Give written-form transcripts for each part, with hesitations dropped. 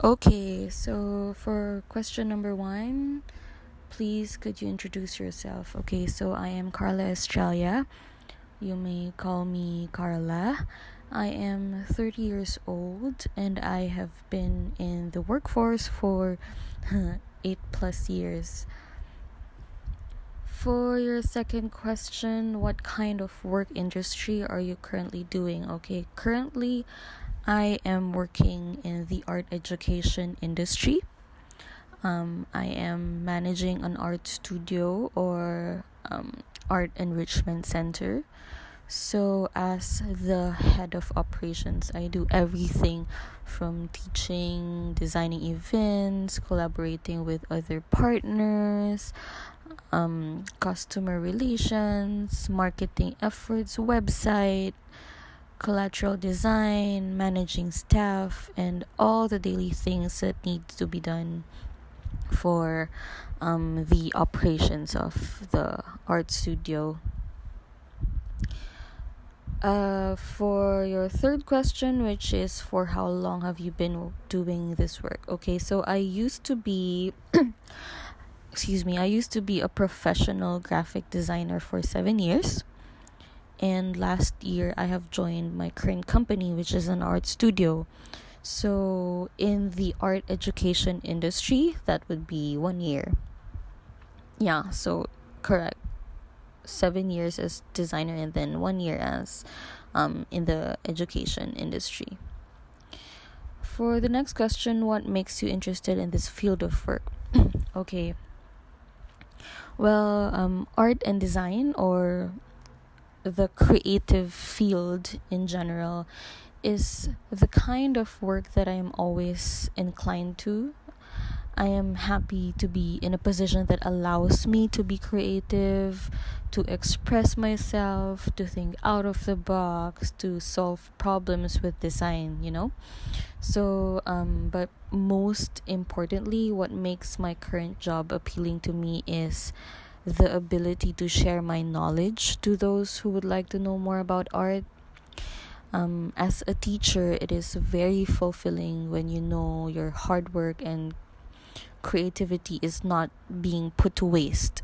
Okay, so for question number one, please could you introduce yourself? Okay, so I am Carla Estrella. You may call me Carla. I am 30 years old and I have been in the workforce for 8 plus years. For your second question, what kind of work industry are you currently doing? Okay, currently I am working in the art education industry. I am managing an art studio or art enrichment center. So, as the head of operations, I do everything from teaching, designing events, collaborating with other partners, customer relations, marketing efforts, website, collateral design, managing staff, and all the daily things that need to be done for the operations of the art studio. For your third question, which is for how long have you been doing this work? Okay, so I used to be I used to be a professional graphic designer for 7 years. And last year I have joined my current company, which is an art studio. So in the art education industry, that would be 1 year. Yeah, so correct. 7 years as designer and then 1 year as in the education industry. For the next question, what makes you interested in this field of work? Okay. Well, art and design, or the creative field in general, is the kind of work that I am always inclined to. I am happy to be in a position that allows me to be creative, to express myself, to think out of the box, to solve problems with design. So, but most importantly, what makes my current job appealing to me is the ability to share my knowledge to those who would like to know more about art. As a teacher, it is very fulfilling when you know your hard work and creativity is not being put to waste,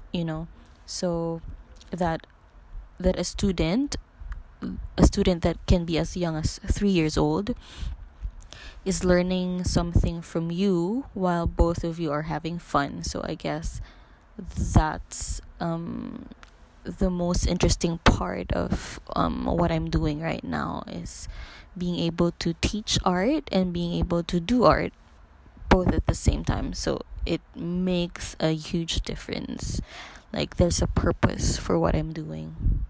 so that a student that can be as young as 3 years old is learning something from you while both of you are having fun. So I guess that's the most interesting part of what I'm doing right now, is being able to teach art and being able to do art both at the same time. So it makes a huge difference. Like, there's a purpose for what I'm doing.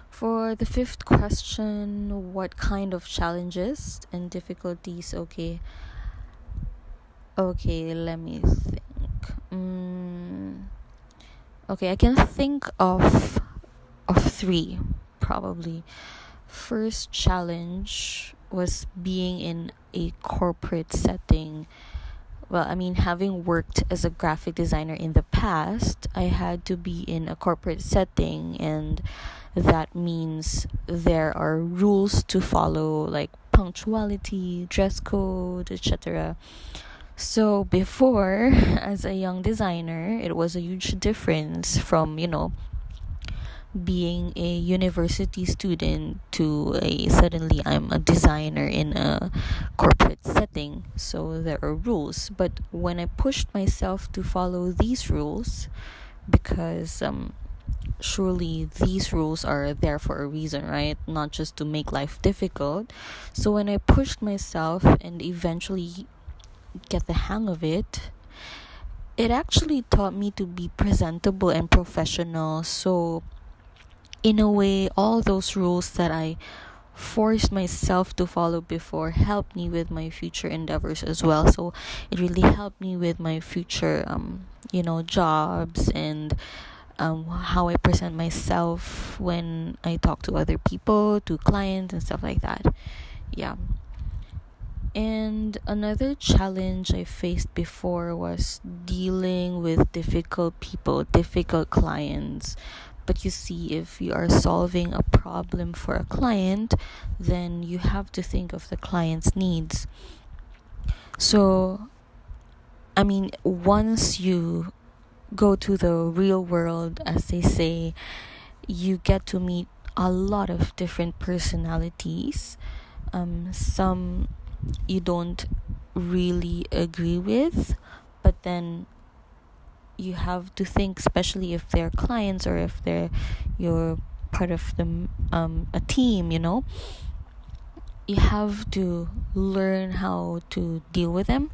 For the fifth question, what kind of challenges and difficulties? Okay, let me think. Okay, I can think of three, probably. First challenge was being in a corporate setting. Well, I mean, having worked as a graphic designer in the past, I had to be in a corporate setting, and that means there are rules to follow, like punctuality, dress code, etc. So before, as a young designer, it was a huge difference from, being a university student to suddenly I'm a designer in a corporate setting. So there are rules, but when I pushed myself to follow these rules, because surely these rules are there for a reason, right? Not just to make life difficult. So when I pushed myself and eventually get the hang of it, it actually taught me to be presentable and professional. So in a way, all those rules that I forced myself to follow before helped me with my future endeavors as well. So it really helped me with my future jobs, and how I present myself when I talk to other people, to clients and stuff like that. Yeah. And another challenge I faced before was dealing with difficult people, difficult clients. But you see, if you are solving a problem for a client, then you have to think of the client's needs. So, I mean, once you go to the real world, as they say, you get to meet a lot of different personalities. Some you don't really agree with, but then you have to think, especially if they're clients or if you're part of a team, you have to learn how to deal with them.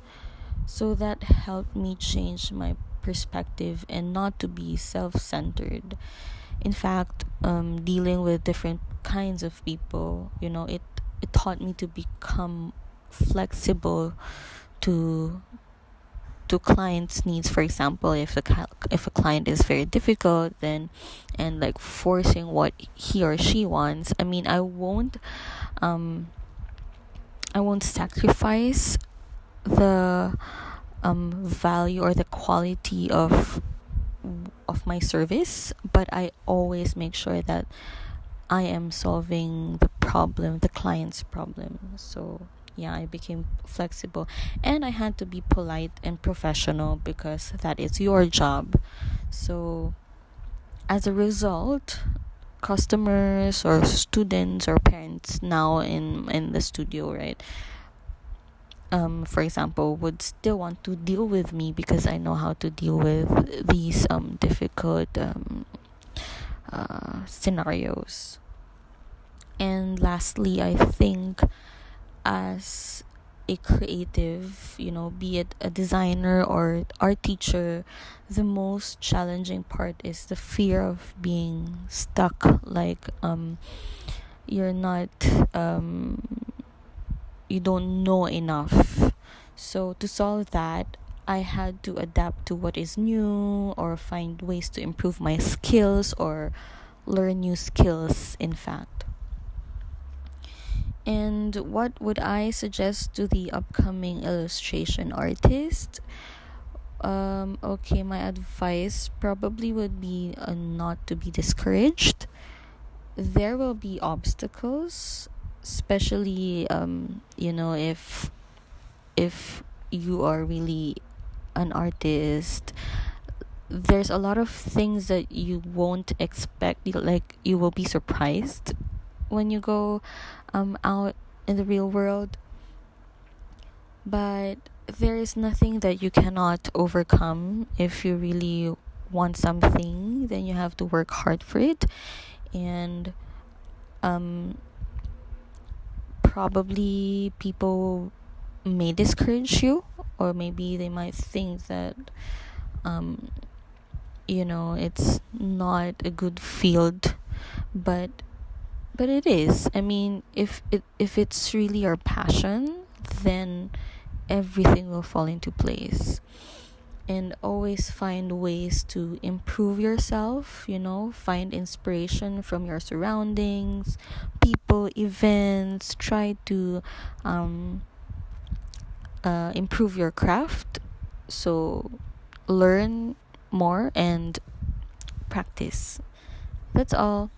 So that helped me change my perspective and not to be self-centered. In fact, dealing with different kinds of people, it taught me to become flexible to clients' needs. For example, if a client is very difficult, then and like forcing what he or she wants, I mean, I won't sacrifice the value or the quality of my service, but I always make sure that I am solving the client's problem. So yeah, I became flexible, and I had to be polite and professional because that is your job. So as a result, customers or students or parents now in the studio, right, for example, would still want to deal with me because I know how to deal with these difficult scenarios. And lastly, I think as a creative, be it a designer or art teacher, the most challenging part is the fear of being stuck. Like, you're not, you don't know enough. So to solve that, I had to adapt to what is new or find ways to improve my skills or learn new skills, in fact. And what would I suggest to the upcoming illustration artist? Okay, my advice probably would be not to be discouraged. There will be obstacles, especially if you are really an artist. There's a lot of things that you won't expect, like you will be surprised when you go out in the real world. But there is nothing that you cannot overcome. If you really want something, then you have to work hard for it. And probably people may discourage you, or maybe they might think that it's not a good field, but it is. I mean, if it's really your passion, then everything will fall into place. And always find ways to improve yourself, find inspiration from your surroundings, people, events. Try to improve your craft. So learn more and practice. That's all.